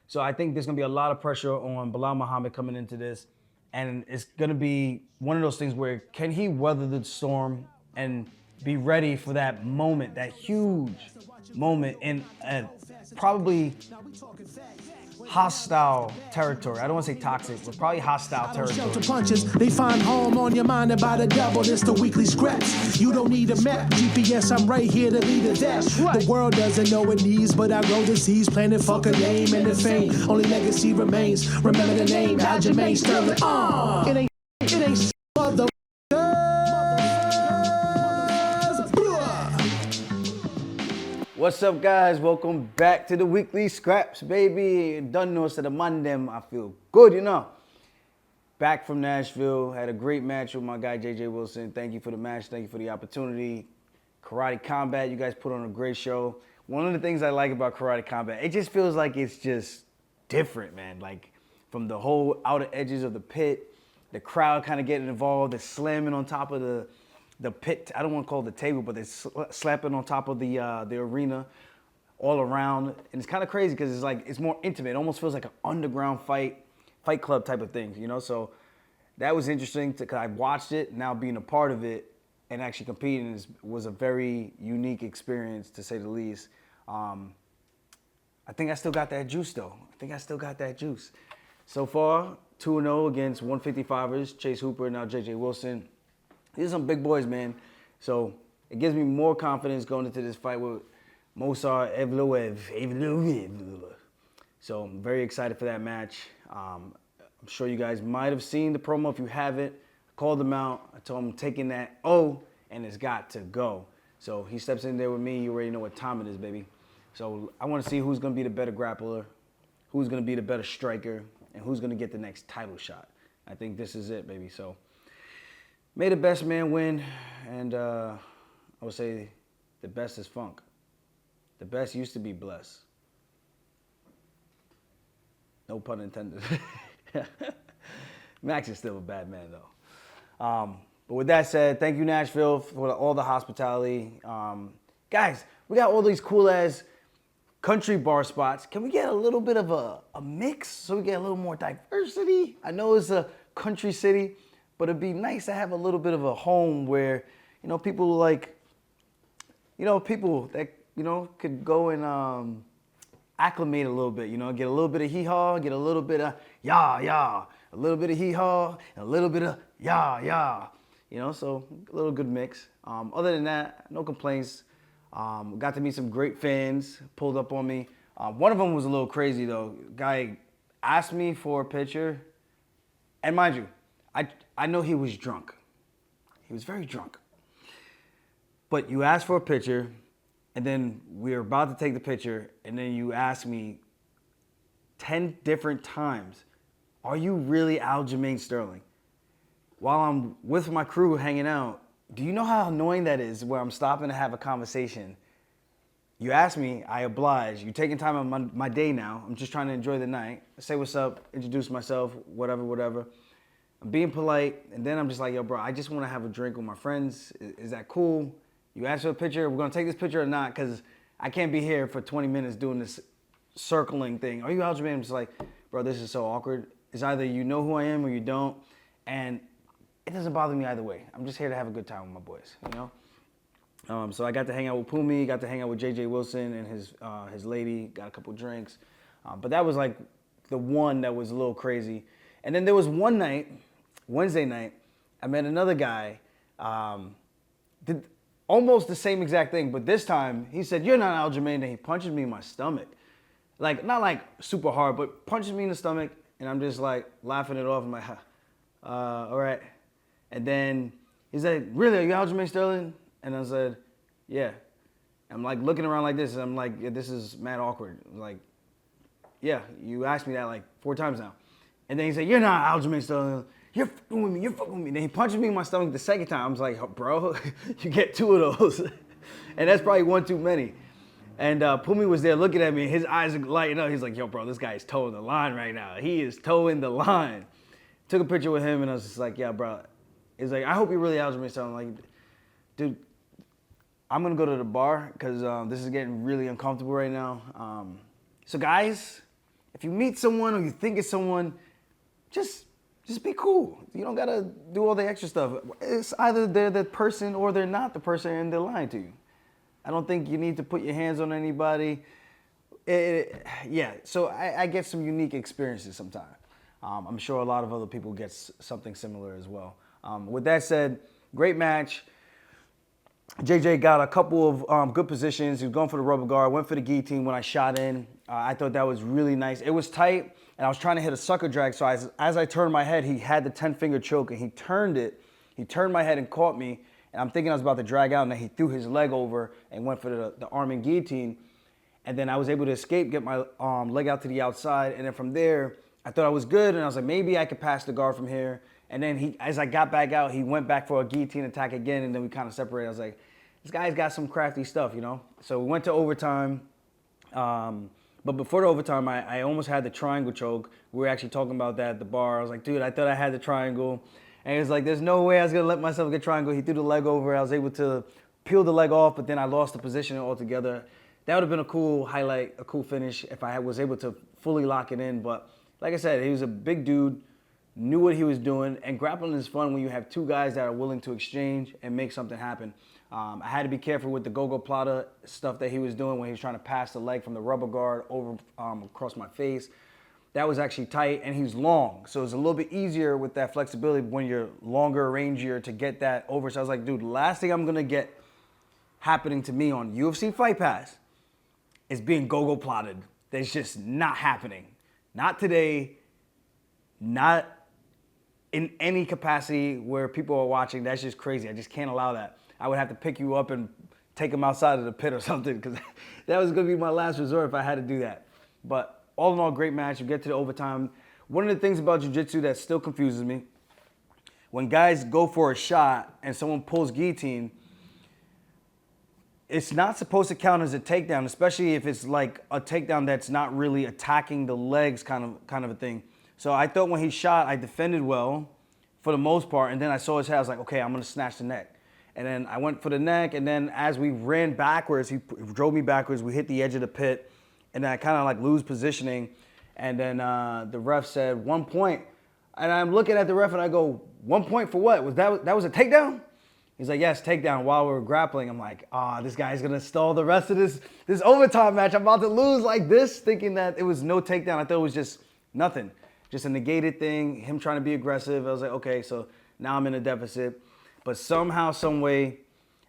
So I think there's going to be a lot of pressure on Bilal Muhammad coming into this. And it's going to be one of those things where can he weather the storm and be ready for that moment, that huge moment in probably hostile territory. I don't want to say toxic, but probably hostile territory. Punches, they find home on your mind about a double. It's the weekly scraps. You don't need a map, GPS. I'm right here to lead the dash. The world doesn't know it needs, but I grow disease, planet fuck a name and the fame. Only legacy remains. Remember the name, Aljamain Sterling. It ain't mother. What's up, guys? Welcome back to the weekly scraps, baby. Done know to the Mandem. I feel good, you know. Back from Nashville. Had a great match with my guy, JJ Wilson. Thank you for the match. Thank you for the opportunity. Karate Combat, you guys put on a great show. One of the things I like about Karate Combat, it just feels like it's just different, man. Like, from the whole outer edges of the pit, the crowd kind of getting involved, the slamming on top of the pit. I don't want to call it the table, but they're slapping on top of the arena all around. And it's kind of crazy because it's more intimate. It almost feels like an underground fight club type of thing, you know? So that was interesting because I watched it, now being a part of it and actually competing was a very unique experience, to say the least. I think I still got that juice, though. So far, 2-0 against 155ers, Chase Hooper, now JJ Wilson. These are some big boys, man. So it gives me more confidence going into this fight with Movsar Evloev. So I'm very excited for that match. I'm sure you guys might have seen the promo. If you haven't, I called him out. I told him I'm taking that O, and it's got to go. So he steps in there with me. You already know what time it is, baby. So I want to see who's going to be the better grappler, who's going to be the better striker, and who's going to get the next title shot. I think this is it, baby. So may the best man win, and I would say the best is Funk. The best used to be blessed. No pun intended. Max is still a bad man, though. But with that said, thank you, Nashville, for all the hospitality. Guys, we got all these cool-ass country bar spots. Can we get a little bit of a mix so we get a little more diversity? I know it's a country city, but it'd be nice to have a little bit of a home where, you know, people like, you know, people that, you know, could go and acclimate a little bit, you know, get a little bit of hee-haw, get a little bit of yah, a little bit of hee-haw, and a little bit of yah. You know, so a little good mix. Other than that, no complaints. Got to meet some great fans, pulled up on me. One of them was a little crazy, though. Guy asked me for a picture, and mind you, I know he was drunk. He was very drunk. But you asked for a picture, and then we were about to take the picture, and then you asked me 10 different times, are you really Aljamain Sterling? While I'm with my crew hanging out, do you know how annoying that is where I'm stopping to have a conversation? You ask me, I oblige. You're taking time out of my day now. I'm just trying to enjoy the night. Say what's up, introduce myself, whatever. I'm being polite, and then I'm just like, yo, bro, I just want to have a drink with my friends. Is that cool? You asked for a picture. We're going to take this picture or not, because I can't be here for 20 minutes doing this circling thing. Are you Aljamain? I'm just like, bro, this is so awkward. It's either you know who I am or you don't, and it doesn't bother me either way. I'm just here to have a good time with my boys, you know? So I got to hang out with Pumi, got to hang out with JJ Wilson and his lady, got a couple drinks. But that was like the one that was a little crazy. And then there was one night, Wednesday night, I met another guy, did almost the same exact thing, but this time he said, you're not Aljamain, and he punches me in my stomach. Like, not like super hard, but punches me in the stomach, and I'm just like laughing it off. I'm like, all right. And then he's like, really, are you Aljamain Sterling? And I said, yeah. I'm like looking around like this, and I'm like, yeah, this is mad awkward. I'm like, yeah, you asked me that like 4 times now. And then he said, you're not Aljamain Sterling. You're fucking with me. Then he punches me in my stomach the second time. I was like, oh, bro, you get 2 of those. And that's probably 1 too many. And Pumi was there looking at me. His eyes are lighting up. He's like, yo, bro, this guy is towing the line right now. He is towing the line. Took a picture with him, and I was just like, yeah, bro. He's like, I hope you're really Aljamain Sterling. I'm like, dude, I'm going to go to the bar because this is getting really uncomfortable right now. So, guys, if you meet someone or you think it's someone, just be cool. You don't gotta do all the extra stuff. It's either they're the person or they're not the person and they're lying to you. I don't think you need to put your hands on anybody. So I get some unique experiences sometimes. I'm sure a lot of other people get something similar as well. With that said, great match. JJ got a couple of good positions. He was going for the rubber guard, went for the guillotine when I shot in. I thought that was really nice. It was tight, and I was trying to hit a sucker drag. So as I turned my head, he had the 10-finger choke, and he turned it. He turned my head and caught me, and I'm thinking I was about to drag out, and then he threw his leg over and went for the arm and guillotine. And then I was able to escape, get my leg out to the outside, and then from there, I thought I was good, and I was like, maybe I could pass the guard from here. And then as I got back out, he went back for a guillotine attack again, and then we kind of separated. I was like, this guy's got some crafty stuff, you know? So we went to overtime. But before the overtime, I almost had the triangle choke. We were actually talking about that at the bar. I was like, dude, I thought I had the triangle. And he was like, there's no way I was going to let myself get triangle. He threw the leg over. I was able to peel the leg off, but then I lost the position altogether. That would have been a cool highlight, a cool finish if I was able to fully lock it in. But like I said, he was a big dude, knew what he was doing, and grappling is fun when you have two guys that are willing to exchange and make something happen. I had to be careful with the go-go plata stuff that he was doing when he was trying to pass the leg from the rubber guard over across my face. That was actually tight, and he's long, so it's a little bit easier with that flexibility when you're longer, rangier to get that over. So I was like, dude, last thing I'm gonna get happening to me on UFC Fight Pass is being go-go plotted. That's just not happening. Not today, not in any capacity where people are watching. That's just crazy. I just can't allow that. I would have to pick you up and take him outside of the pit or something, because that was going to be my last resort if I had to do that. But all in all, great match. You get to the overtime. One of the things about jiu-jitsu that still confuses me, when guys go for a shot and someone pulls guillotine, it's not supposed to count as a takedown, especially if it's like a takedown that's not really attacking the legs kind of a thing. So I thought when he shot, I defended well for the most part, and then I saw his head. I was like, okay, I'm going to snatch the neck. And then I went for the neck, and then as we ran backwards, he drove me backwards. We hit the edge of the pit, and then I kind of like lose positioning. And then the ref said 1 point. And I'm looking at the ref, and I go, 1 point for what? That was a takedown? He's like, yes, takedown while we were grappling. I'm like, this guy's going to stall the rest of this overtime match. I'm about to lose like this, thinking that it was no takedown. I thought it was just nothing, just a negated thing, him trying to be aggressive. I was like, okay, so now I'm in a deficit. But somehow, some way,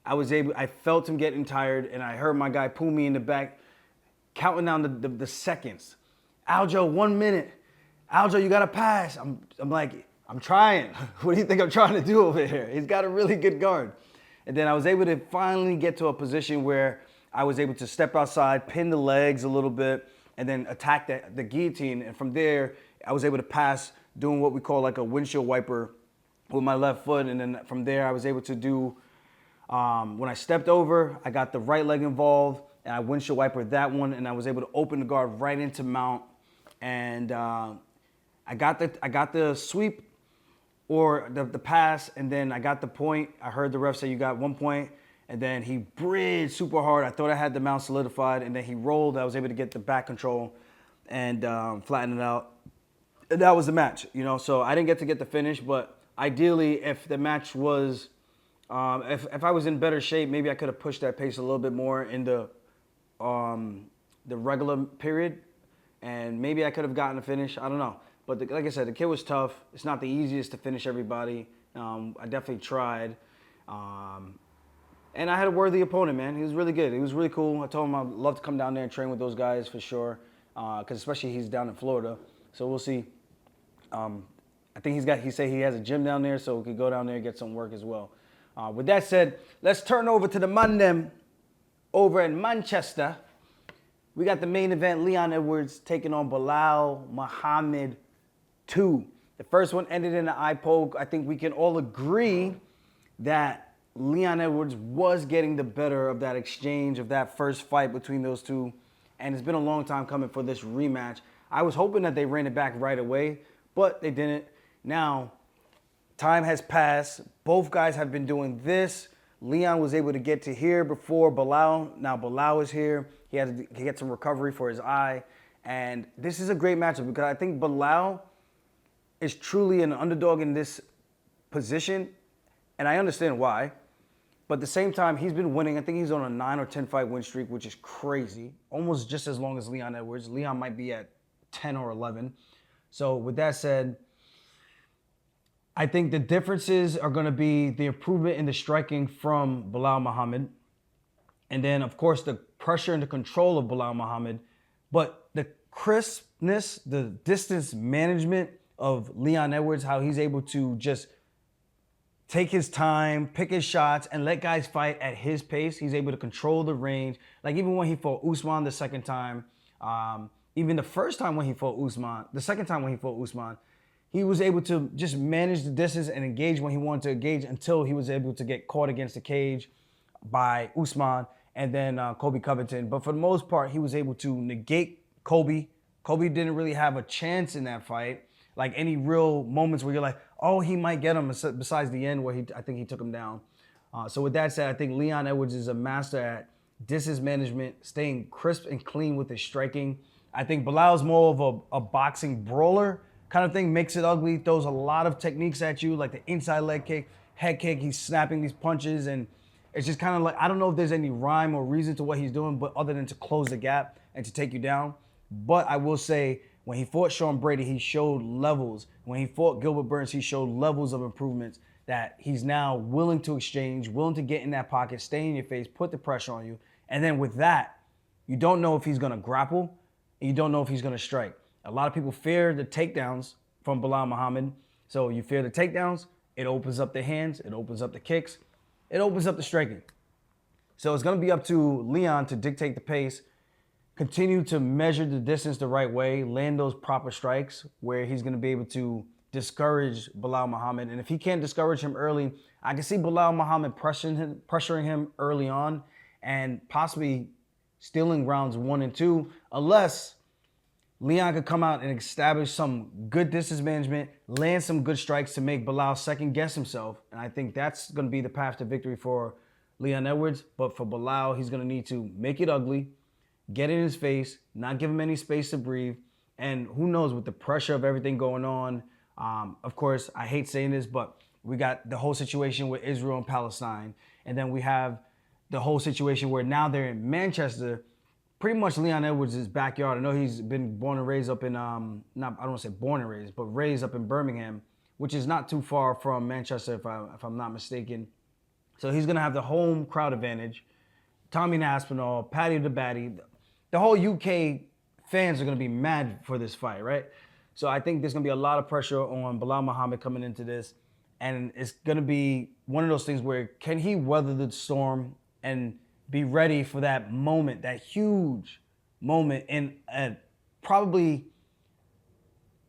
I felt him getting tired, and I heard my guy pull me in the back, counting down the seconds. Aljo, 1 minute. Aljo, you got to pass. I'm like, I'm trying. What do you think I'm trying to do over here? He's got a really good guard. And then I was able to finally get to a position where I was able to step outside, pin the legs a little bit, and then attack the guillotine. And from there, I was able to pass doing what we call like a windshield wiper with my left foot. And then from there, I was able to do, when I stepped over, I got the right leg involved, and I windshield wiper that one, and I was able to open the guard right into mount. And I got the sweep or the pass, and then I got the point. I heard the ref say, you got 1 point. And then he bridged super hard. I thought I had the mount solidified, and then he rolled. I was able to get the back control and flatten it out. And that was the match, you know. So I didn't get to get the finish, but ideally, if the match was, if I was in better shape, maybe I could have pushed that pace a little bit more in the regular period, and maybe I could have gotten a finish. I don't know. But like I said, the kid was tough. It's not the easiest to finish everybody. I definitely tried. And I had a worthy opponent, man. He was really good. He was really cool. I told him I'd love to come down there and train with those guys for sure, because especially he's down in Florida. So we'll see. I think he said he has a gym down there, so we could go down there and get some work as well. With that said, let's turn over to the man over in Manchester. We got the main event, Leon Edwards taking on Belal Muhammad 2. The first one ended in an eye poke. I think we can all agree that Leon Edwards was getting the better of that exchange, of that first fight between those two. And it's been a long time coming for this rematch. I was hoping that they ran it back right away, but they didn't. Now, time has passed. Both guys have been doing this. Leon was able to get to here before Belal. Now Belal is here. He had to get some recovery for his eye. And this is a great matchup because I think Bilal is truly an underdog in this position, and I understand why. But at the same time, he's been winning. I think he's on a 9 or 10 fight win streak, which is crazy. Almost just as long as Leon Edwards. Leon might be at 10 or 11. So with that said, I think the differences are going to be the improvement in the striking from Bilal Muhammad. And then, of course, the pressure and the control of Bilal Muhammad. But the crispness, the distance management of Leon Edwards, how he's able to just take his time, pick his shots, and let guys fight at his pace. He's able to control the range. Like even when he fought Usman the second time, even the first time when he fought Usman, the second time when he fought Usman, he was able to just manage the distance and engage when he wanted to engage until he was able to get caught against the cage by Usman and then Colby Covington. But for the most part, he was able to negate Colby. Colby didn't really have a chance in that fight. Like any real moments where you're like, oh, he might get him, besides the end where I think he took him down. So with that said, I think Leon Edwards is a master at distance management, staying crisp and clean with his striking. I think Bilal's more of a boxing brawler kind of thing, makes it ugly, throws a lot of techniques at you, like the inside leg kick, head kick, he's snapping these punches, and it's just kind of like, I don't know if there's any rhyme or reason to what he's doing, but other than to close the gap and to take you down. But I will say, when he fought Sean Brady, he showed levels. When he fought Gilbert Burns, he showed levels of improvements that he's now willing to exchange, willing to get in that pocket, stay in your face, put the pressure on you. And then with that, you don't know if he's going to grapple, and you don't know if he's going to strike. A lot of people fear the takedowns from Bilal Muhammad. So you fear the takedowns, it opens up the hands, it opens up the kicks, it opens up the striking. So it's going to be up to Leon to dictate the pace, continue to measure the distance the right way, land those proper strikes where he's going to be able to discourage Bilal Muhammad. And if he can't discourage him early, I can see Bilal Muhammad pressuring him early on and possibly stealing rounds 1 and 2, unless Leon could come out and establish some good distance management, land some good strikes to make Bilal second guess himself. And I think that's going to be the path to victory for Leon Edwards. But for Bilal, he's going to need to make it ugly, get in his face, not give him any space to breathe. And who knows, with the pressure of everything going on, of course, I hate saying this, but we got the whole situation with Israel and Palestine. And then we have the whole situation where now they're in Manchester, pretty much Leon Edwards' backyard. I know he's been born and raised up in, I don't want to say born and raised, but raised up in Birmingham, which is not too far from Manchester, if I'm not mistaken. So he's going to have the home crowd advantage. Tommy and Aspinall, Paddy the Baddy. The whole UK fans are going to be mad for this fight, right? So I think there's going to be a lot of pressure on Bilal Muhammad coming into this. And it's going to be one of those things where can he weather the storm and be ready for that moment, that huge moment in a probably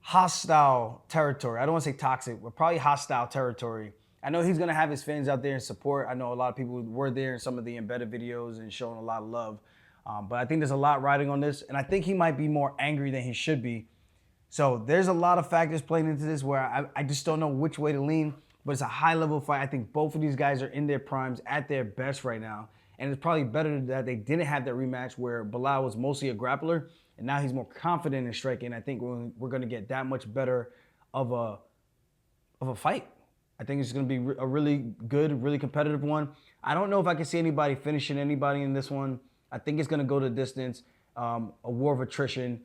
hostile territory. I don't want to say toxic, but probably hostile territory. I know he's going to have his fans out there in support. I know a lot of people were there in some of the embedded videos and showing a lot of love. But I think there's a lot riding on this. And I think he might be more angry than he should be. So there's a lot of factors playing into this where I just don't know which way to lean. But it's a high-level fight. I think both of these guys are in their primes, at their best right now. And it's probably better that they didn't have that rematch where Bilal was mostly a grappler, and now he's more confident in striking. I think we're going to get that much better of a fight. I think it's going to be a really good, really competitive one. I don't know if I can see anybody finishing anybody in this one. I think it's going to go to distance, a war of attrition.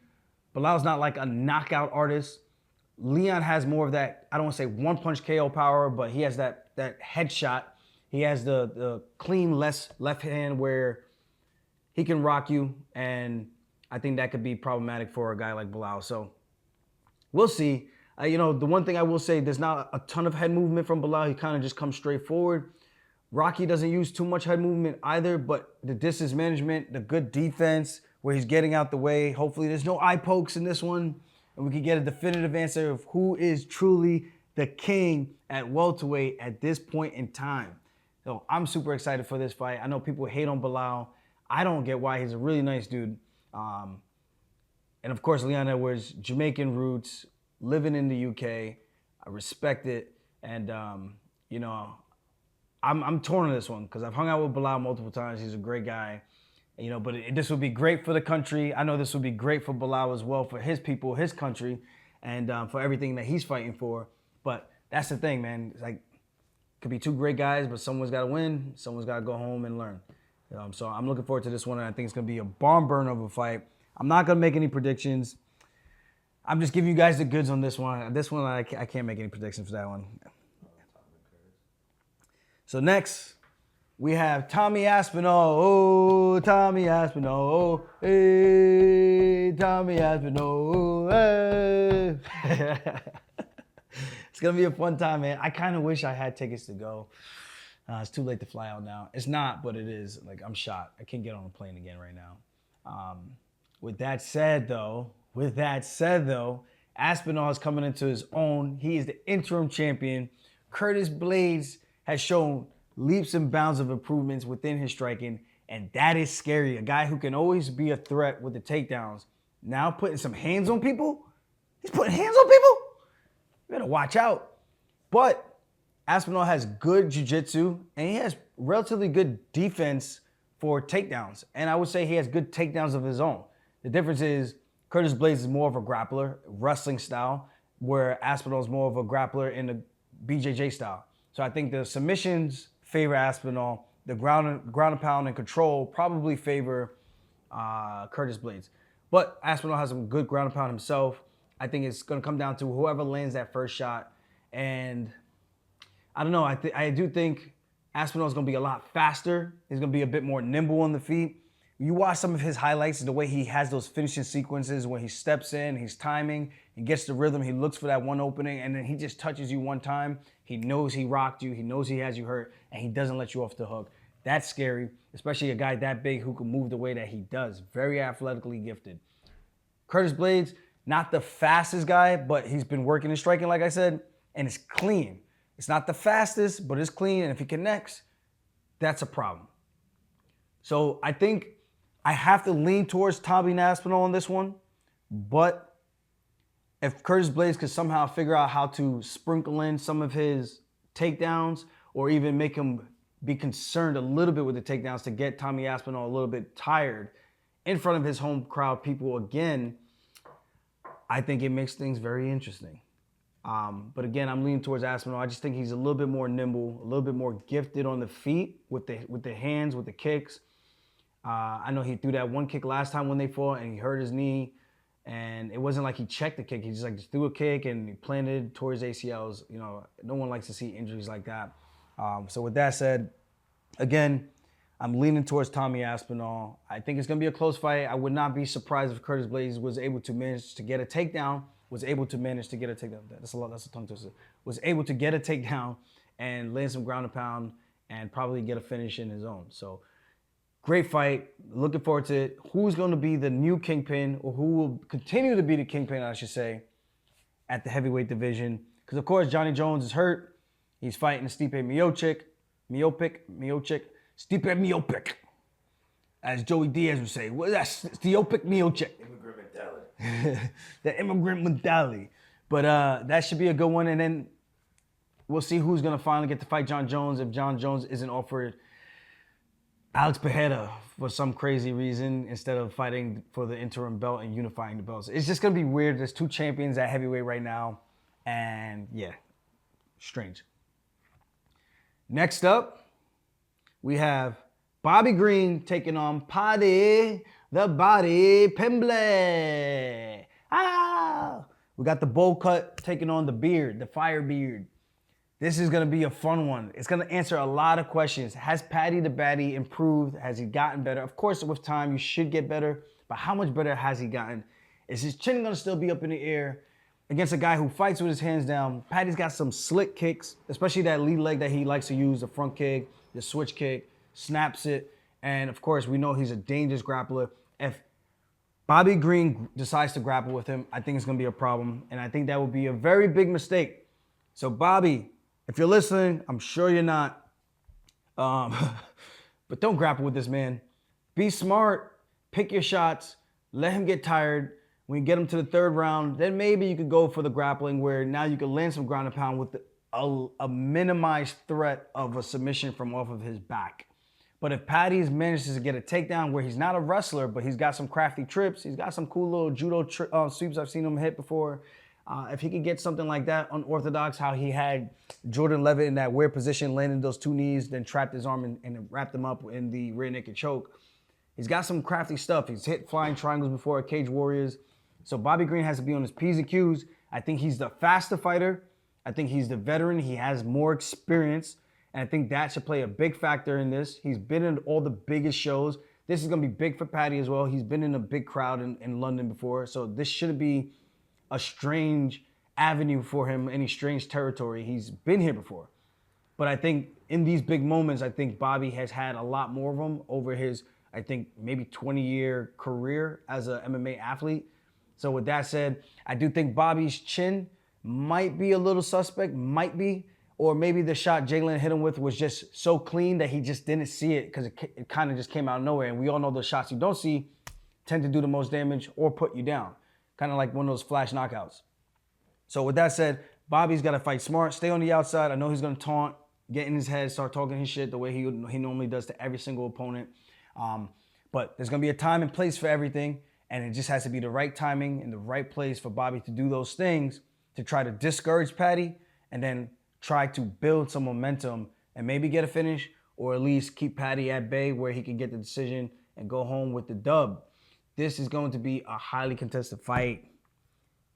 Bilal's not like a knockout artist. Leon has more of that, I don't want to say one-punch KO power, but he has that headshot. He has the clean left hand where he can rock you, and I think that could be problematic for a guy like Bilal. So we'll see. The one thing I will say, there's not a ton of head movement from Bilal. He kind of just comes straight forward. Rocky doesn't use too much head movement either, but the distance management, the good defense where he's getting out the way. Hopefully there's no eye pokes in this one, and we can get a definitive answer of who is truly the king at welterweight at this point in time. So I'm super excited for this fight. I know people hate on Bilal. I don't get why. He's a really nice dude. And of course, Leon Edwards, Jamaican roots, living in the UK. I respect it. And, I'm torn on this one because I've hung out with Bilal multiple times. He's a great guy. But this would be great for the country. I know this would be great for Bilal as well, for his people, his country, and for everything that he's fighting for. But that's the thing, man. It's like, could be two great guys, but someone's got to win. Someone's got to go home and learn. So I'm looking forward to this one, and I think it's going to be a barn burner of a fight. I'm not going to make any predictions. I'm just giving you guys the goods on this one. This one, I can't make any predictions for that one. So next, we have Tommy Aspinall. Oh, Tommy Aspinall. Oh, hey, Tommy Aspinall. Hey. It's going to be a fun time, man. I kind of wish I had tickets to go. It's too late to fly out now. It's not, but it is. Like, I'm shot. I can't get on a plane again right now. With that said, though, Aspinall is coming into his own. He is the interim champion. Curtis Blaydes has shown leaps and bounds of improvements within his striking, and that is scary. A guy who can always be a threat with the takedowns, now putting some hands on people? He's putting hands on people? You better watch out. But Aspinall has good jiu-jitsu, and he has relatively good defense for takedowns. And I would say he has good takedowns of his own. The difference is Curtis Blaydes is more of a grappler, wrestling style, where Aspinall is more of a grappler in the BJJ style. So I think the submissions favor Aspinall. The ground and pound and control probably favor Curtis Blaydes. But Aspinall has some good ground and pound himself. I think it's going to come down to whoever lands that first shot. And I don't know. I do think Aspinall is going to be a lot faster. He's going to be a bit more nimble on the feet. You watch some of his highlights, the way he has those finishing sequences when he steps in, he's timing, he gets the rhythm, he looks for that one opening, and then he just touches you one time. He knows he rocked you, he knows he has you hurt, and he doesn't let you off the hook. That's scary, especially a guy that big who can move the way that he does. Very athletically gifted. Curtis Blaydes, not the fastest guy, but he's been working his striking, like I said, and it's clean. It's not the fastest, but it's clean, and if he connects, that's a problem. So I think I have to lean towards Tommy Aspinall on this one, but if Curtis Blaydes could somehow figure out how to sprinkle in some of his takedowns or even make him be concerned a little bit with the takedowns to get Tommy Aspinall a little bit tired in front of his home crowd people again, I think it makes things very interesting. But again, I'm leaning towards Aspinall. I just think he's a little bit more nimble, a little bit more gifted on the feet with the hands, with the kicks. I know he threw that one kick last time when they fought and he hurt his knee, and it wasn't like he checked the kick. He just threw a kick and he planted towards ACLs. No one likes to see injuries like that. So with that said, again, I'm leaning towards Tommy Aspinall. I think it's going to be a close fight. I would not be surprised if Curtis Blaydes was able to manage to get a takedown, That's a tongue twister. Was able to get a takedown and land some ground and pound and probably get a finish in his own. So great fight. Looking forward to it. Who's going to be the new kingpin, or who will continue to be the kingpin, I should say, at the heavyweight division? Because, of course, Johnny Jones is hurt. He's fighting Stipe Miocic. Stipe Miocic. As Joey Diaz would say. Well, that's Stipe Miocic. Immigrant mentality. The immigrant mentality. But that should be a good one. And then we'll see who's going to finally get to fight John Jones if John Jones isn't offered Alex Pereira for some crazy reason instead of fighting for the interim belt and unifying the belts. It's just going to be weird. There's two champions at heavyweight right now. And yeah, strange. Next up, we have Bobby Green taking on Paddy, the Body Pimblett. We got the bowl cut taking on the beard, the fire beard. This is going to be a fun one. It's going to answer a lot of questions. Has Paddy the Baddy improved? Has he gotten better? Of course, with time, you should get better. But how much better has he gotten? Is his chin going to still be up in the air against a guy who fights with his hands down? Paddy's got some slick kicks, especially that lead leg that he likes to use, the front kick, the switch kick, snaps it. And, of course, we know he's a dangerous grappler. If Bobby Green decides to grapple with him, I think it's going to be a problem. And I think that would be a very big mistake. So, Bobby, if you're listening, I'm sure you're not. But don't grapple with this man. Be smart. Pick your shots. Let him get tired. When you get him to the third round, then maybe you could go for the grappling where now you can land some ground and pound with a minimized threat of a submission from off of his back. But if Paddy manages to get a takedown where he's not a wrestler, but he's got some crafty trips, he's got some cool little judo sweeps I've seen him hit before. If he could get something like that unorthodox, how he had Jordan Levitt in that weird position, landing those 2 knees, then trapped his arm and wrapped him up in the rear naked choke. He's got some crafty stuff. He's hit flying triangles before at Cage Warriors. So Bobby Green has to be on his P's and Q's. I think he's the faster fighter. I think he's the veteran. He has more experience. And I think that should play a big factor in this. He's been in all the biggest shows. This is going to be big for Paddy as well. He's been in a big crowd in London before. So this shouldn't be a strange avenue for him, any strange territory. He's been here before. But I think in these big moments, I think Bobby has had a lot more of them over his, I think, maybe 20-year career as an MMA athlete. So with that said, I do think Bobby's chin might be a little suspect, might be. Or maybe the shot Jalen hit him with was just so clean that he just didn't see it because it kind of just came out of nowhere. And we all know the shots you don't see tend to do the most damage or put you down. Kind of like one of those flash knockouts. So with that said, Bobby's got to fight smart, stay on the outside. I know he's going to taunt, get in his head, start talking his shit the way he normally does to every single opponent. But there's going to be a time and place for everything. And it just has to be the right timing and the right place for Bobby to do those things to try to discourage Paddy and then try to build some momentum and maybe get a finish or at least keep Paddy at bay where he can get the decision and go home with the dub. This is going to be a highly contested fight.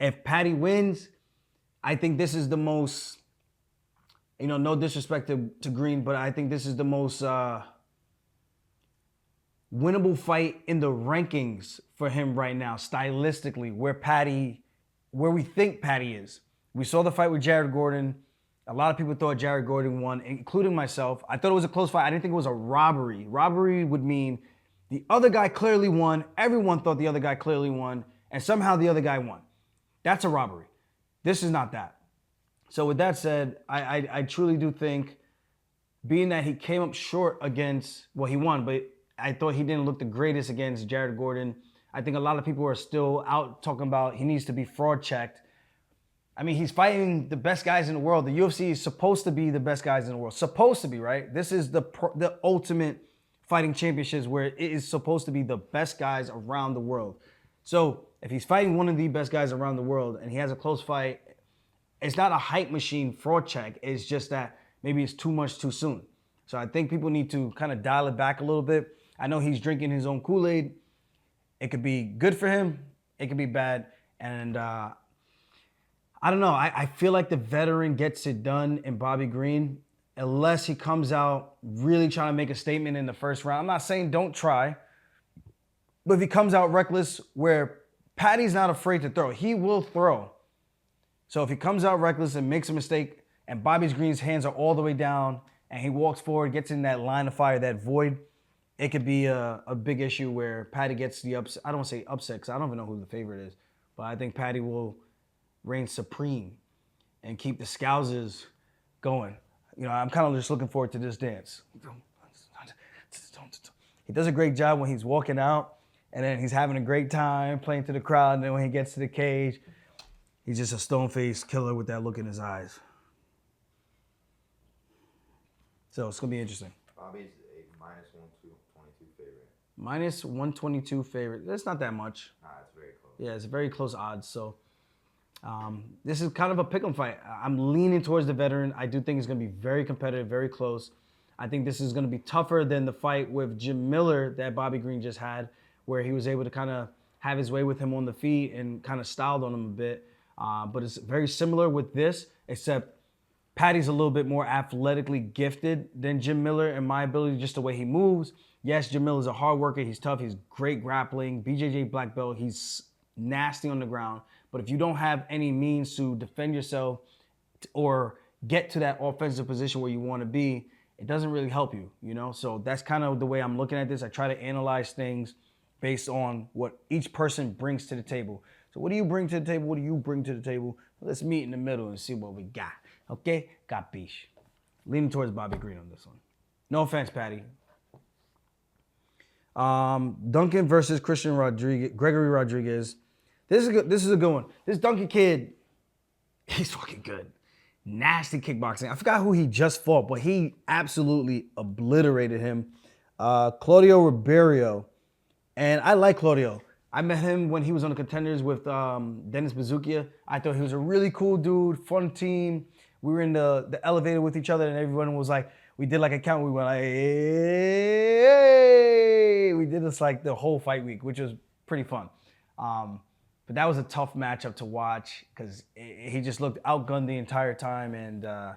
If Paddy wins, I think this is the most, no disrespect to Green, but I think this is the most winnable fight in the rankings for him right now, stylistically, where we think Paddy is. We saw the fight with Jared Gordon. A lot of people thought Jared Gordon won, including myself. I thought it was a close fight. I didn't think it was a robbery. Robbery would mean the other guy clearly won. Everyone thought the other guy clearly won, and somehow the other guy won. That's a robbery. This is not that. So with that said, I truly do think, being that he came up short against, well, he won, but I thought he didn't look the greatest against Jared Gordon. I think a lot of people are still out talking about he needs to be fraud checked. I mean, he's fighting the best guys in the world. The UFC is supposed to be the best guys in the world. Supposed to be, right? This is the ultimate fighting championships where it is supposed to be the best guys around the world. So if he's fighting one of the best guys around the world and he has a close fight, it's not a hype machine fraud check. It's just that maybe it's too much too soon. So I think people need to kind of dial it back a little bit. I know he's drinking his own Kool-Aid. It could be good for him. It could be bad. And I don't know. I feel like the veteran gets it done in Bobby Green unless he comes out really trying to make a statement in the first round. I'm not saying don't try, but if he comes out reckless where Paddy's not afraid to throw, he will throw. So if he comes out reckless and makes a mistake and Bobby Green's hands are all the way down and he walks forward, gets in that line of fire, that void, it could be a big issue where Paddy gets the upset. I don't want to say upset because I don't even know who the favorite is, but I think Paddy will reign supreme and keep the Scousers going. I'm kind of just looking forward to this dance. He does a great job when he's walking out and then he's having a great time playing to the crowd, and then when he gets to the cage, he's just a stone-faced killer with that look in his eyes. So it's going to be interesting. Bobby's a -122 favorite. -122 favorite. That's not that much. Nah, it's very close. Yeah, it's very close odds. So this is kind of a pick'em fight. I'm leaning towards the veteran. I do think it's going to be very competitive, very close. I think this is going to be tougher than the fight with Jim Miller that Bobby Green just had, where he was able to kind of have his way with him on the feet and kind of styled on him a bit. But it's very similar with this, except Paddy's a little bit more athletically gifted than Jim Miller in my ability, just the way he moves. Yes, Jim Miller's a hard worker. He's tough. He's great grappling. BJJ black belt. He's nasty on the ground. But if you don't have any means to defend yourself or get to that offensive position where you want to be, it doesn't really help you, So that's kind of the way I'm looking at this. I try to analyze things based on what each person brings to the table. So what do you bring to the table? What do you bring to the table? Let's meet in the middle and see what we got. Okay? Capiche. Leaning towards Bobby Green on this one. No offense, Paddy. Duncan versus Gregory Rodriguez. This is a good one. This Duncan kid, he's fucking good. Nasty kickboxing. I forgot who he just fought, but he absolutely obliterated him. Claudio Ribeiro. And I like Claudio. I met him when he was on the Contenders with Dennis Bazukia. I thought he was a really cool dude, fun team. We were in the elevator with each other, and everyone was like, we did like a count. We went like, hey. We did this like the whole fight week, which was pretty fun. But that was a tough matchup to watch because he just looked outgunned the entire time. And I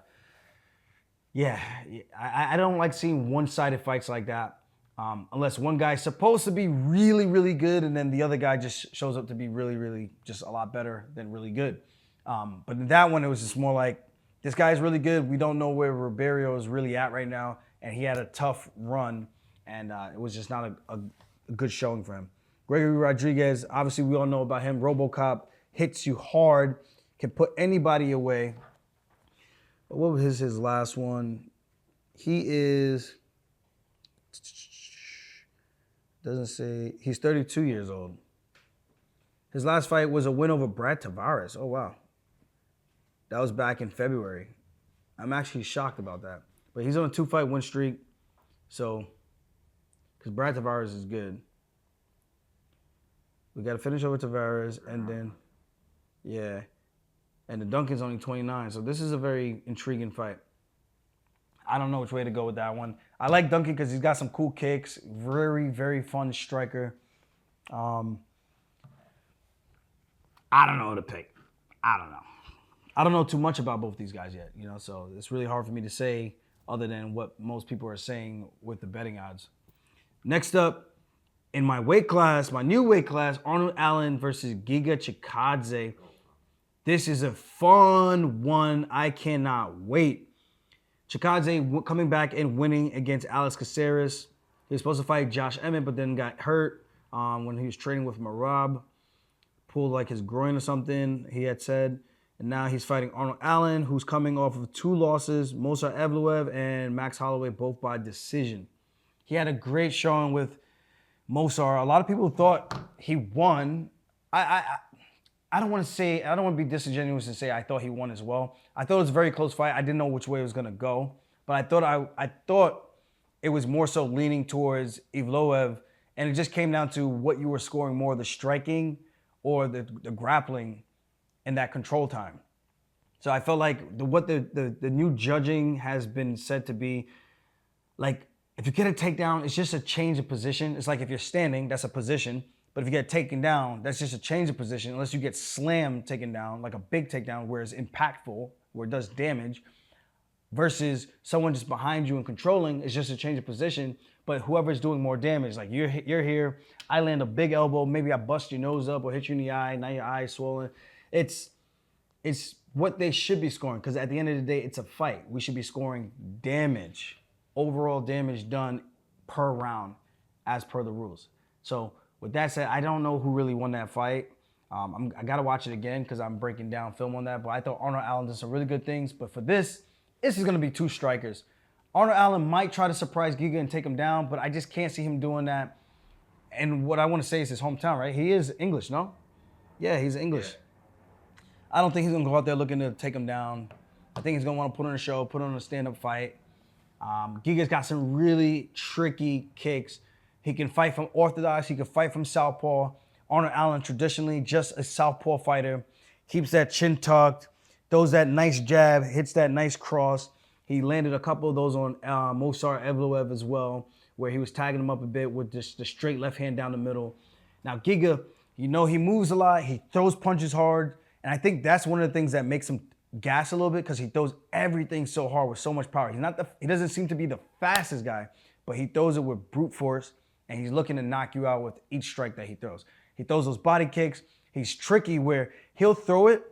don't like seeing one-sided fights like that. Unless one guy's supposed to be really, really good and then the other guy just shows up to be really, really just a lot better than really good. But in that one, it was just more like, this guy's really good. We don't know where Ribeiro is really at right now. And he had a tough run, and it was just not a good showing for him. Gregory Rodriguez, obviously we all know about him. RoboCop hits you hard, can put anybody away. But what was his last one? He is... Doesn't say. He's 32 years old. His last fight was a win over Brad Tavares. Oh, wow. That was back in February. I'm actually shocked about that. But he's on a 2-fight win streak. So, because Brad Tavares is good. We got to finish over Tavares and then, yeah. And the Duncan's only 29. So this is a very intriguing fight. I don't know which way to go with that one. I like Duncan because he's got some cool kicks. Very, very fun striker. I don't know who to pick. I don't know. I don't know too much about both these guys yet, so it's really hard for me to say other than what most people are saying with the betting odds. Next up, in my weight class, my new weight class, Arnold Allen versus Giga Chikadze. This is a fun one. I cannot wait. Chikadze coming back and winning against Alex Caceres. He was supposed to fight Josh Emmett, but then got hurt when he was training with Marab. Pulled like his groin or something, he had said. And now he's fighting Arnold Allen, who's coming off of 2 losses. Movsar Evloev and Max Holloway, both by decision. He had a great showing with Movsar. A lot of people thought he won. I don't want to be disingenuous and say I thought he won as well. I thought it was a very close fight. I didn't know which way it was going to go. But I thought it was more so leaning towards Evloev. And it just came down to what you were scoring more, the striking or the grappling in that control time. So I felt like the new judging has been said to be, like, if you get a takedown, it's just a change of position. It's like if you're standing, that's a position. But if you get taken down, that's just a change of position. Unless you get slammed, taken down, like a big takedown where it's impactful, where it does damage, versus someone just behind you and controlling, it's just a change of position. But whoever's doing more damage, like you're here, I land a big elbow, maybe I bust your nose up or hit you in the eye, now your eye's swollen. It's what they should be scoring, because at the end of the day, it's a fight. We should be scoring damage, overall damage done per round, as per the rules. So with that said, I don't know who really won that fight. I got to watch it again because I'm breaking down film on that. But I thought Arnold Allen did some really good things. But for this is going to be 2 strikers. Arnold Allen might try to surprise Giga and take him down, but I just can't see him doing that. And what I want to say is his hometown, right? He is English, no? Yeah, he's English. Yeah. I don't think he's going to go out there looking to take him down. I think he's going to want to put on a show, put on a stand-up fight. Giga's got some really tricky kicks. He can fight from orthodox. He can fight from southpaw. Arnold Allen, traditionally just a southpaw fighter, keeps that chin tucked, throws that nice jab, hits that nice cross. He landed a couple of those on Movsar Evloev as well, where he was tagging him up a bit with just the straight left hand down the middle. Now, Giga, he moves a lot. He throws punches hard. And I think that's one of the things that makes him gas a little bit, because he throws everything so hard with so much power. He doesn't seem to be the fastest guy, but he throws it with brute force, and he's looking to knock you out with each strike that he throws. He throws those body kicks. He's tricky where he'll throw it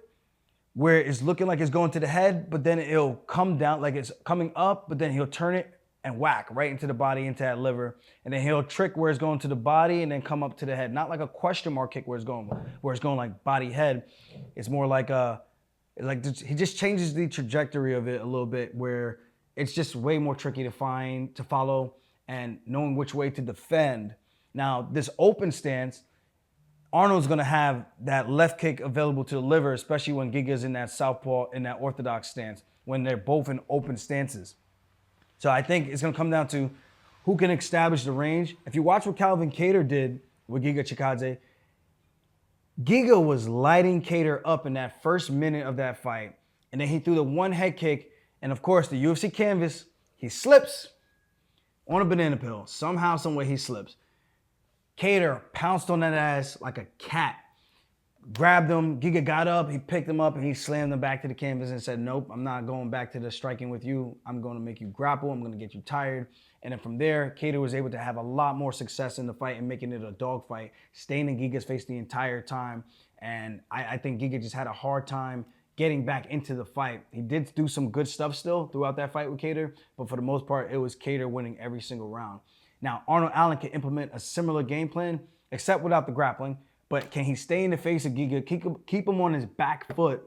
where it's looking like it's going to the head, but then it'll come down like it's coming up, but then he'll turn it and whack right into the body, into that liver. And then he'll trick where it's going to the body and then come up to the head. Not like a question mark kick where it's going like body head. It's more like he just changes the trajectory of it a little bit, where it's just way more tricky to follow, and knowing which way to defend. Now, this open stance, Arnold's gonna have that left kick available to the liver, especially when Giga's in that southpaw, in that orthodox stance, when they're both in open stances. So I think it's gonna come down to who can establish the range. If you watch what Calvin Kattar did with Giga Chikadze, Giga was lighting Kattar up in that first minute of that fight. And then he threw the one head kick. And of course, the UFC canvas, he slips on a banana peel. Somehow, some way he slips. Kattar pounced on that ass like a cat. Grabbed him. Giga got up. He picked him up and he slammed him back to the canvas and said, nope, I'm not going back to the striking with you. I'm going to make you grapple. I'm going to get you tired. And then from there, Kattar was able to have a lot more success in the fight and making it a dog fight, staying in Giga's face the entire time. And I think Giga just had a hard time getting back into the fight. He did do some good stuff still throughout that fight with Kattar, but for the most part, it was Kattar winning every single round. Now, Arnold Allen can implement a similar game plan, except without the grappling, but can he stay in the face of Giga, keep him on his back foot,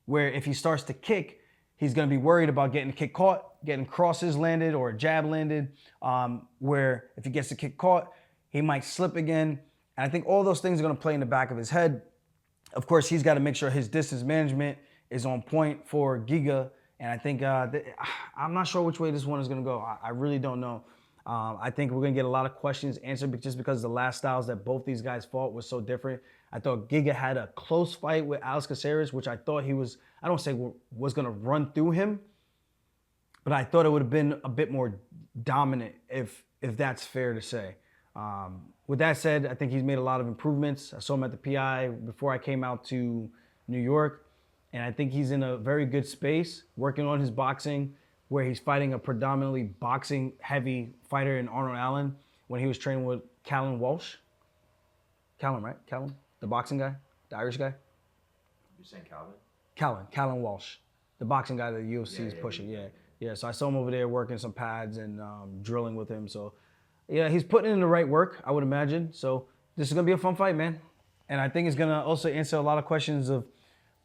where if he starts to kick, he's going to be worried about getting the kick caught, getting crosses landed or a jab landed, where if he gets the kick caught, he might slip again. And I think all those things are going to play in the back of his head. Of course, he's got to make sure his distance management is on point for Giga. And I think I'm not sure which way this one is going to go. I really don't know. I think we're going to get a lot of questions answered just because the last styles that both these guys fought was so different. I thought Giga had a close fight with Alex Caceres, which I thought he was, I don't say was going to run through him, but I thought it would have been a bit more dominant if that's fair to say. With that said, I think he's made a lot of improvements. I saw him at the PI before I came out to New York, and I think he's in a very good space, working on his boxing, where he's fighting a predominantly boxing-heavy fighter in Arnold Allen when he was training with Callum Walsh. Callum, right? Callum? The boxing guy? The Irish guy? You're saying Calvin? Callum Walsh. The boxing guy that the UFC is pushing, yeah. So I saw him over there working some pads and drilling with him. So, yeah, he's putting in the right work, I would imagine. So this is going to be a fun fight, man. And I think it's going to also answer a lot of questions of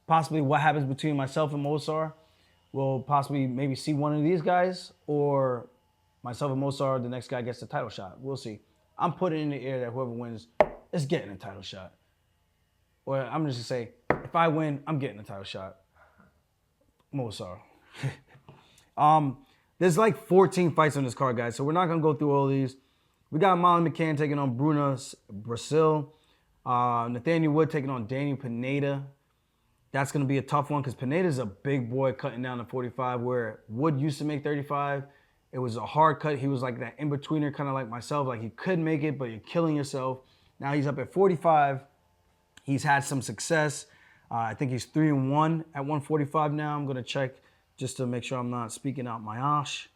possibly what happens between myself and Mosar. We'll possibly maybe see one of these guys, or myself and Mosar, the next guy gets the title shot. We'll see. I'm putting in the air that whoever wins is getting a title shot. Or I'm just going to say, if I win, I'm getting a title shot. Mosar. There's like 14 fights on this card, guys, so we're not going to go through all these. We got Molly McCann taking on Bruna Brasil. Nathaniel Wood taking on Daniel Pineda. That's going to be a tough one because Pineda's a big boy cutting down to 45, where Wood used to make 35. It was a hard cut. He was like that in-betweener, kind of like myself. Like, he could make it, but you're killing yourself. Now he's up at 45. He's had some success. I think he's 3-1 at 145 now. I'm going to check just to make sure I'm not speaking out my arse.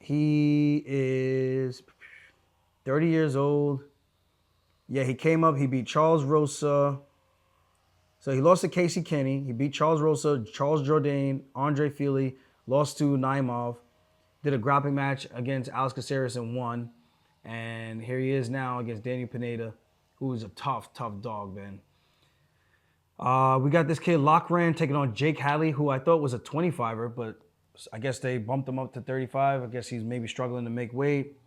He is 30 years old. Yeah, he came up. He beat Charles Rosa. So he lost to Casey Kenny. He beat Charles Rosa, Charles Jourdain, Andre Feely, lost to Naimov. Did a grappling match against Alex Caceres and won. And here he is now against Daniel Pineda, who is a tough dog, man. We got this kid, Lochran, taking on Jake Hadley, who I thought was a 25er, but I guess they bumped him up to 35. I guess he's maybe struggling to make weight.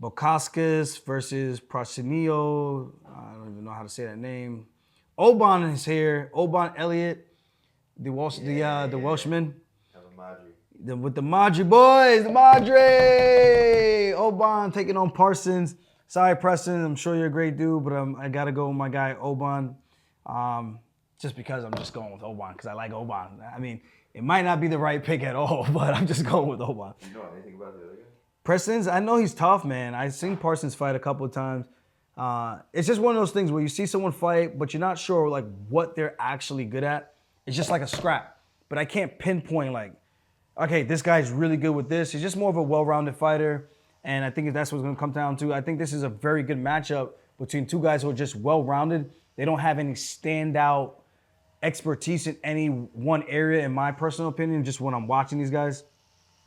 Bokaskis versus Prasinio. I don't even know how to say that name. Oban is here. Oban Elliott, the Welshman. With the Madri boys, the Madri! Oban taking on Parsons. Sorry, Preston, I'm sure you're a great dude, but I got to go with my guy, Oban. Just because I'm just going with Oban, because I like Oban. I mean, it might not be the right pick at all, but I'm just going with Oban. You know anything about the other guy? Parsons, I know he's tough, man. I've seen Parsons fight a couple of times. It's just one of those things where you see someone fight, but you're not sure like what they're actually good at. It's just like a scrap. But I can't pinpoint like, okay, this guy's really good with this. He's just more of a well-rounded fighter, and I think that's what it's going to come down to. I think this is a very good matchup between two guys who are just well-rounded. They don't have any standout expertise in any one area, in my personal opinion, just when I'm watching these guys.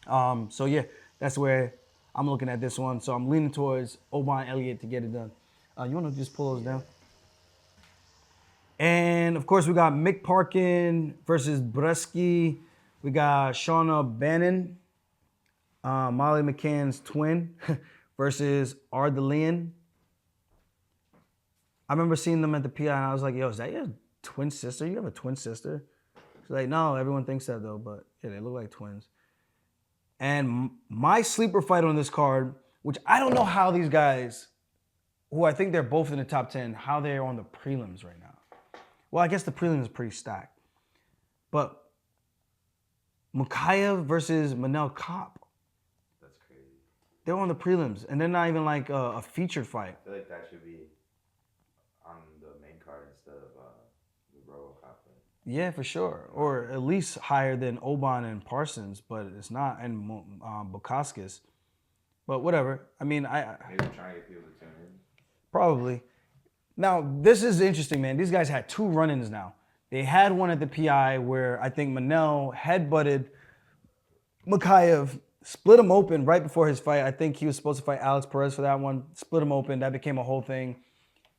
So yeah, that's where I'm looking at this one. So I'm leaning towards Oban Elliott to get it done. You want to just pull those down? And of course, we got Mick Parkin versus Bresky. We got Shauna Bannon, Molly McCann's twin, versus Ardelean. I remember seeing them at the PI, and I was like, yo, is that your twin sister? You have a twin sister? She's like, no, everyone thinks that, though, but yeah, they look like twins. And my sleeper fight on this card, which I don't know how these guys, who I think they're both in the top 10, how they're on the prelims right now. Well, I guess the prelims is pretty stacked. But Mokaev versus Kape. That's crazy. They're on the prelims, and they're not even like a featured fight. I feel like that should be on the main card instead of the RoboCop fight. Yeah, for sure. Or at least higher than Oban and Parsons, but it's not, and Bukauskas. But whatever. I mean, Maybe I'm trying to get people to tune in. Probably. Now, this is interesting, man. These guys had 2 run-ins now. They had one at the PI where I think Manel headbutted Mokaev, split him open right before his fight. I think he was supposed to fight Alex Perez for that one. Split him open. That became a whole thing.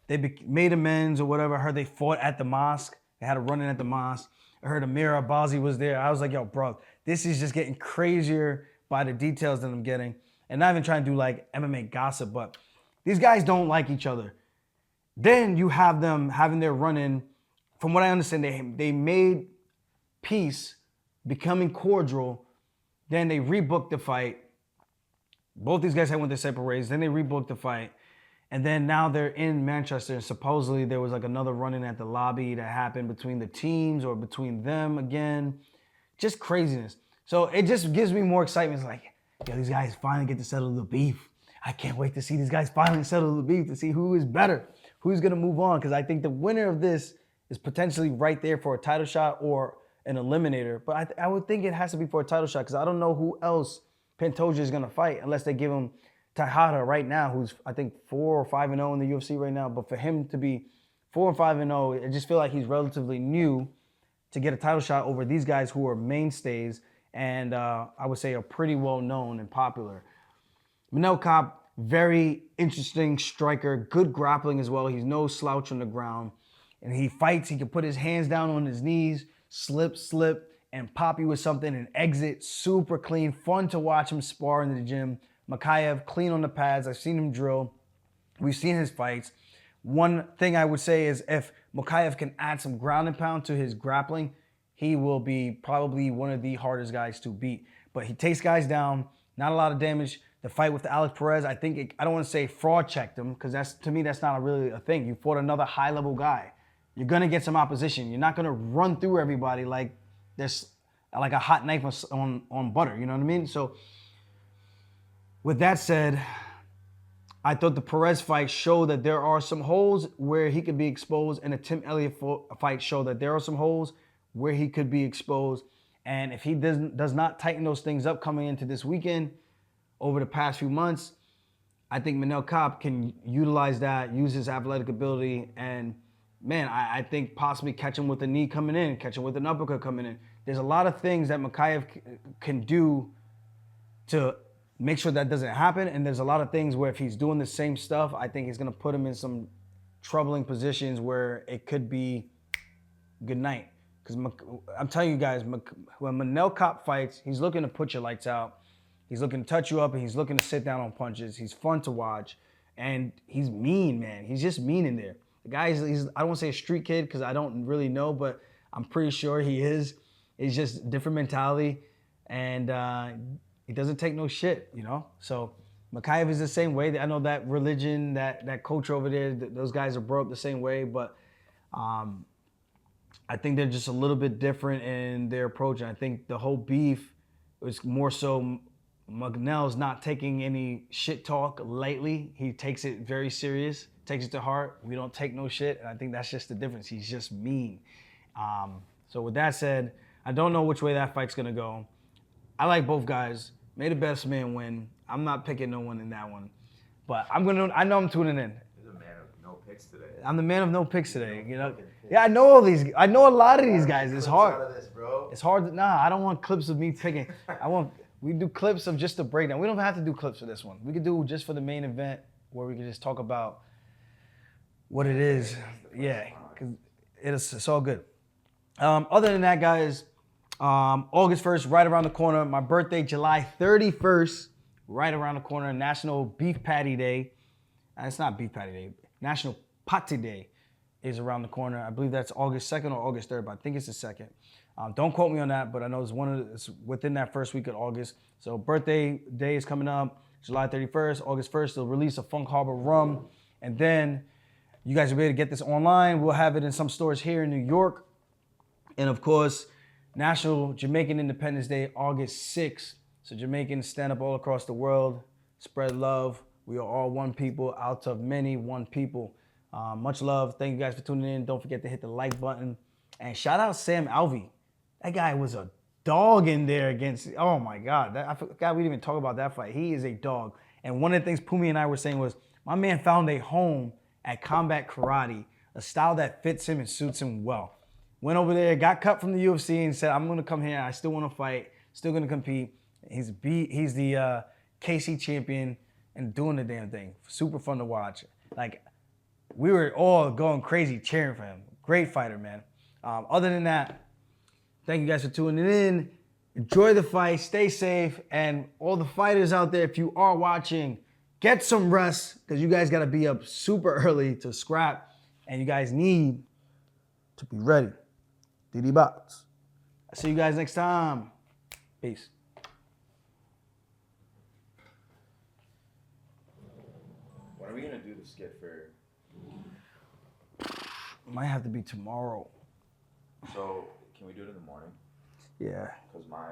They made amends or whatever. I heard they fought at the mosque. They had a run-in at the mosque. I heard Amir Abazi was there. I was like, yo, bro, this is just getting crazier by the details that I'm getting. And not even trying to do like MMA gossip, but these guys don't like each other. Then you have them having their run-in. From what I understand, they made peace, becoming cordial. Then they rebooked the fight. Both these guys had went their separate ways. Then they rebooked the fight. And then now they're in Manchester. And supposedly there was like another run-in at the lobby that happened between the teams or between them again. Just craziness. So it just gives me more excitement. It's like, yo, these guys finally get to settle the beef. I can't wait to see these guys finally settle the beef, to see who is better, who's going to move on. Because I think the winner of this is potentially right there for a title shot or an eliminator. But I would think it has to be for a title shot because I don't know who else Pantoja is going to fight unless they give him Tejada right now, who's I think 4 or 5-0 in the UFC right now. But for him to be 4 or 5-0, I just feel like he's relatively new to get a title shot over these guys who are mainstays and I would say are pretty well known and popular. Kape, very interesting striker, good grappling as well. He's no slouch on the ground. And he fights, he can put his hands down on his knees, slip, and pop you with something and exit super clean. Fun to watch him spar in the gym. Mokaev, clean on the pads. I've seen him drill. We've seen his fights. One thing I would say is if Mokaev can add some ground and pound to his grappling, he will be probably one of the hardest guys to beat. But he takes guys down, not a lot of damage. The fight with Alex Perez, I think, I don't want to say fraud checked him because to me, that's not really a thing. You fought another high-level guy. You're going to get some opposition. You're not going to run through everybody like there's like a hot knife on butter. You know what I mean? So with that said, I thought the Perez fight showed that there are some holes where he could be exposed, and the Tim Elliott fight showed that there are some holes where he could be exposed. And if he does not tighten those things up coming into this weekend over the past few months, I think Kape can utilize that, use his athletic ability, and man, I think possibly catch him with a knee coming in, catch him with an uppercut coming in. There's a lot of things that Mokaev can do to make sure that doesn't happen. And there's a lot of things where if he's doing the same stuff, I think he's going to put him in some troubling positions where it could be good night. Because I'm telling you guys, when Kape fights, he's looking to put your lights out. He's looking to touch you up, and he's looking to sit down on punches. He's fun to watch. And he's mean, man. He's just mean in there. The guy he's I don't want to say a street kid because I don't really know, but I'm pretty sure he is. He's just different mentality, and he doesn't take no shit, you know? So Mokaev is the same way. I know that religion, that culture over there, those guys are brought up the same way, but I think they're just a little bit different in their approach. And I think the whole beef was more so Manel's not taking any shit talk lightly. He takes it very serious. Takes it to heart. We don't take no shit. And I think that's just the difference. He's just mean. So with that said, I don't know which way that fight's going to go. I like both guys. May the best man win. I'm not picking no one in that one. But I know I'm tuning in. You're the man of no picks today. I'm the man of no picks today. You know? Yeah, I know all these. I know a lot of these guys. It's hard. Out of this, bro. It's hard. I don't want clips of me picking. We do clips of just the breakdown. We don't have to do clips for this one. We could do just for the main event where we could just talk about what it is. Yeah, because it's all good. Other than that, guys, August 1st, right around the corner. My birthday, July 31st, right around the corner. National Beef Patty Day. It's not Beef Patty Day. National Patty Day is around the corner. I believe that's August 2nd or August 3rd, but I think it's the 2nd. Don't quote me on that, but I know it's within that first week of August. So birthday day is coming up, July 31st, August 1st. They'll release a Funk Harbor rum, and then you guys will be able to get this online. We'll have it in some stores here in New York. And of course, National Jamaican Independence Day, August 6th. So Jamaicans stand up all across the world, spread love. We are all one people, out of many, one people. Much love. Thank you guys for tuning in. Don't forget to hit the like button. And shout out Sam Alvey. That guy was a dog in there against, oh my God. I forgot we didn't even talk about that fight. He is a dog. And one of the things Pumi and I were saying was, my man found a home at combat karate, a style that fits him and suits him well. Went over there, got cut from the UFC and said, I'm gonna come here. I still wanna fight, still gonna compete. He's the KC champion and doing the damn thing. Super fun to watch. Like, we were all going crazy cheering for him. Great fighter, man. Other than that, thank you guys for tuning in. Enjoy the fight, stay safe, and all the fighters out there, if you are watching, get some rest, because you guys gotta be up super early to scrap, and you guys need to be ready. DD Box. I'll see you guys next time. Peace. When are we gonna do the skit for? Might have to be tomorrow. So can we do it in the morning? Yeah. Because my